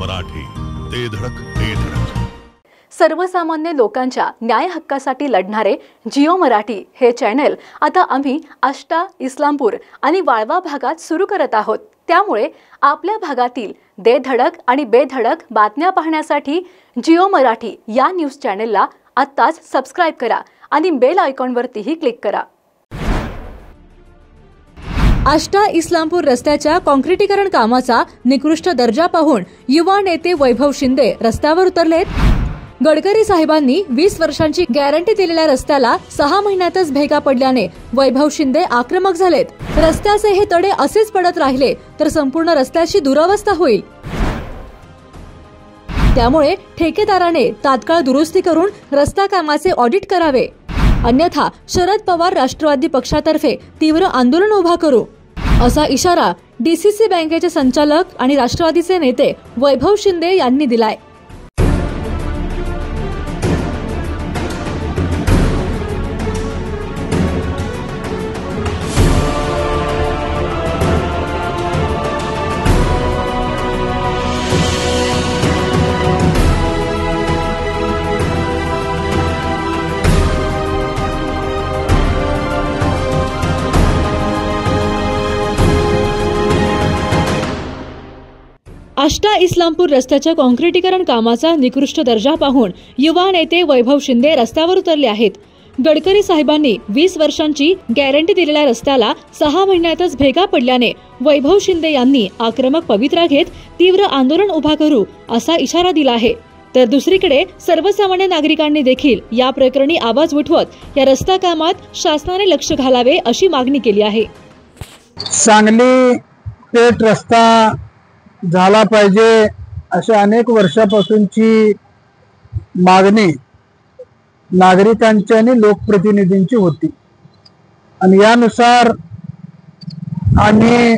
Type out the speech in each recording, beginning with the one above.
मराठी, ते धडक ते धडक. सर्वसामान्य लोकांच्या न्याय हक्कासाठी लढणारे जिओ मराठी हे चॅनल आता आम्ही आष्टा, इस्लामपूर आणि वाळवा भागात सुरू करत आहोत. त्यामुळे आपल्या भागातील दे धडक आणि बेधडक बातम्या पाहण्यासाठी जिओ मराठी या न्यूज चॅनलला आत्ताच सबस्क्राइब करा आणि बेल आयकॉनवरतीही क्लिक करा. आष्टा इस्लामपूर रस्त्याच्या काँक्रिटीकरण कामाचा निकृष्ट दर्जा पाहून युवा नेते वैभव शिंदे रस्त्यावर उतरलेत. गडकरी साहेबांनी 20 वर्षांची गॅरंटी दिलेल्या रस्त्याला 6 महिन्यातच भेगा पडल्याने वैभव शिंदे आक्रमक झालेत. रस्त्याचे हे तडे असेच पडत राहिले तर संपूर्ण रस्त्याची दुरावस्था होईल. त्यामुळे ठेकेदाराने तात्काळ दुरुस्ती करून रस्ता कामाचे ऑडिट करावे, अन्यथा शरद पवार राष्ट्रवादी पक्षातर्फे तीव्र आंदोलन उभा करू, असा इशारा डीसीसी बँकेचे संचालक आणि राष्ट्रवादीचे नेते वैभव शिंदे यांनी दिलाय. आष्टा इस्लामपूर रस्त्याच्या काँक्रिटीकरण कामाचा निकृष्ट दर्जा पाहून युवा नेते वैभव शिंदे रस्त्यावर उतरले आहेत. गडकरी साहेबांनी 20 वर्षांची गॅरंटी दिलेल्या रस्त्याला 6 महिन्यातच भेगा पडल्याने वैभव शिंदे यांनी आक्रमक पवित्रा घेत तीव्र आंदोलन उभा करू असा इशारा दिला आहे. तर दुसरीकडे सर्वसामान्य नागरिकांनी देखील या प्रकरणी आवाज उठवत या रस्ता कामात शासनाने लक्ष घालावे अशी मागणी केली आहे. सांगली पेठ रस्ता झाला पाहिजे अशी अनेक वर्षापासूनची मागणी नागरिकांची आणि लोकप्रतिनिधींची होती आणि यानुसार आम्ही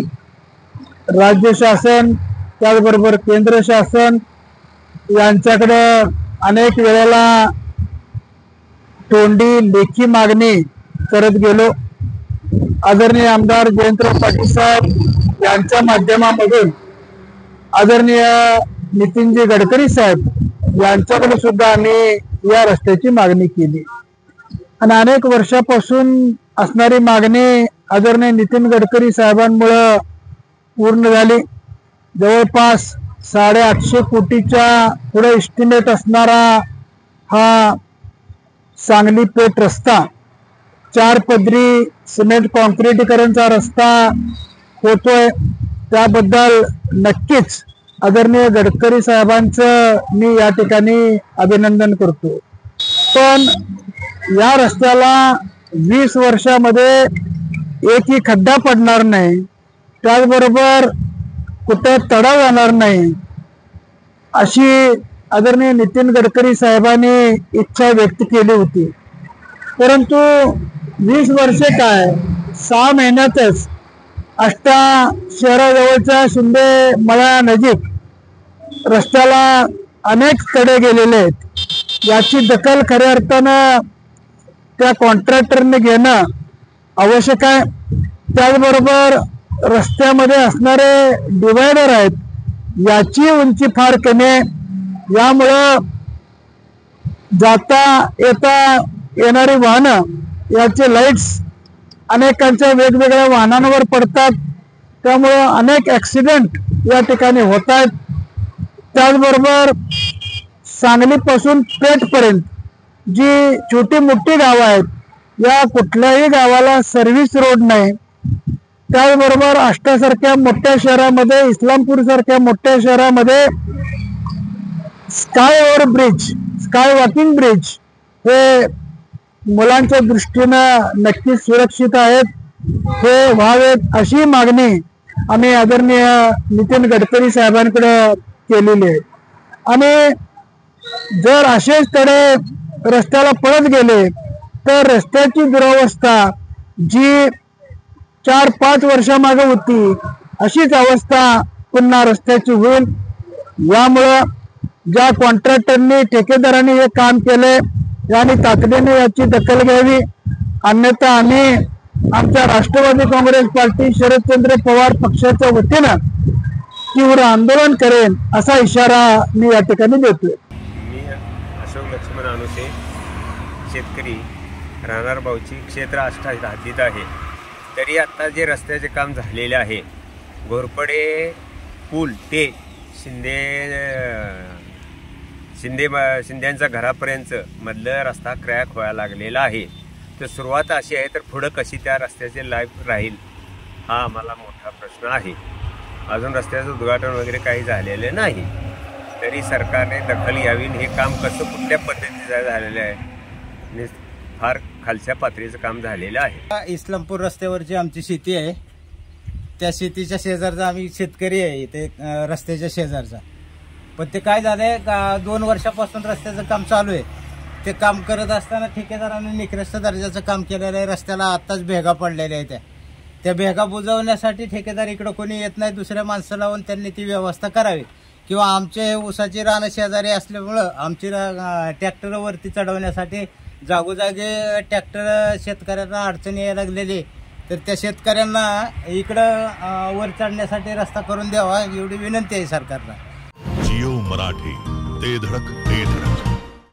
राज्य शासन त्याचबरोबर केंद्र शासन यांच्याकडे अनेक वेळेला तोंडी लेखी मागणी करत गेलो. आदरणीय आमदार जयंतराव पाटील साहेब यांच्या माध्यमामधून आदरणीय नितीनजी गडकरी साहेब यांच्याकडे सुद्धा आम्ही या रस्त्याची मागणी केली आणि अनेक वर्षापासून असणारी मागणी आदरणीय नितीन गडकरी साहेबांमुळे पूर्ण झाली. जवळपास 850 कोटीच्या पुढे एस्टिमेट असणारा हा सांगली पेठ रस्ता 4 पदरी सिमेंट काँक्रिटीकरणचा रस्ता होतोय. त्याबद्दल नक्कीच आदरणीय गडकरी साहेबांचं मी या ठिकाणी अभिनंदन करतो. पण या रस्त्याला 20 वर्षामध्ये एकही खड्डा पडणार नाही, त्याचबरोबर कुठं तडा जाणार नाही अशी आदरणीय नितीन गडकरी साहेबांनी इच्छा व्यक्त केली होती. परंतु 20 वर्षे काय 6 महिन्यातच आष्टा शहराजवळच्या शिंदे मळा नजीक रस्त्याला अनेक तडे गेलेले आहेत. याची दखल खऱ्या अर्थानं त्या कॉन्ट्रॅक्टरने घेणं आवश्यक आहे. त्याचबरोबर रस्त्यामध्ये असणारे डिवायडर आहेत याची उंची फार कमी आहे. यामुळं जाता येता येणारी वाहनं याचे लाईट्स अनेकांच्या वेगवेगळ्या वाहनांवर पडतात, त्यामुळं अनेक ॲक्सिडेंट या ठिकाणी होत आहेत. त्याचबरोबर सांगलीपासून पेठपर्यंत जी छोटी मोठी गावं आहेत या कुठल्याही गावाला सर्व्हिस रोड नाही. त्याचबरोबर आष्टासारख्या मोठ्या शहरामध्ये, इस्लामपूर सारख्या मोठ्या शहरामध्ये sky over bridge, sky walking bridge हे मुलांच्या दृष्टीनं नक्कीच सुरक्षित आहेत, हे व्हावेत अशी मागणी आम्ही आदरणीय नितीन गडकरी साहेबांकडे केलेली आहे. आणि जर असेच तडे रस्त्याला पडत गेले तर रस्त्याची दुरावस्था जी 4-5 वर्षामागे होती अशीच अवस्था पुन्हा रस्त्याची होईल. यामुळं ज्या कॉन्ट्रॅक्टरनी ठेकेदारांनी हे काम केले यांनी तातडीने याची दखल घ्यावी, अन्यथा आम्ही आमच्या राष्ट्रवादी काँग्रेस पार्टी शरदचंद्र पवार पक्षाच्या वतीनं तीव्र आंदोलन करेन असा इशारा मी या ठिकाणी देतोय. मी अशोक लक्ष्मण अनुसे, शेतकरी, राहणार बावची, क्षेत्र 28 हद्दीत आहे. तरी आता जे रस्त्याचे काम झालेले आहे, घोरपडे पूल ते शिंद्यांच्या घरापर्यंत मधलं रस्ता क्रॅक व्हायला लागलेला आहे. तर सुरुवात अशी आहे, तर पुढं कशी त्या रस्त्याचे लाईफ राहील हा आम्हाला मोठा प्रश्न आहे. अजून रस्त्याचं उद्घाटन वगैरे काही झालेलं नाही. तरी सरकारने दखल घ्यावी. हे काम कसं कुठल्या पद्धतीचं झालेलं आहे, फार खालच्या पातळीचं काम झालेलं आहे. इस्लामपूर रस्त्यावरची आमची शेती आहे. त्या शेतीच्या शेजारचा आम्ही शेतकरी आहे, ते रस्त्याच्या शेजारचा. पण ते काय झालंय का 2 वर्षापासून रस्त्याचं काम चालू आहे. ते काम करत असताना ठेकेदारांनी निकृष्ट दर्जाचं काम केलेलं आहे. रस्त्याला आत्ताच भेगा पडलेल्या आहेत. त्या भेगा बुजवण्यासाठी ठेकेदार इकडं कोणी येत नाही. दुसऱ्या माणसं लावून त्यांनी ती व्यवस्था करावी. किंवा आमचे ऊसाची रानं शेजारी असल्यामुळं आमची ट्रॅक्टरवरती चढवण्यासाठी जागोजागी ट्रॅक्टर शेतकऱ्यांना अडचणी यायला लागलेली. तर त्या शेतकऱ्यांना इकडं वर चढण्यासाठी रस्ता करून द्यावा एवढी विनंती आहे सरकारला. जिओ मराठी, ते धडक ते धडक.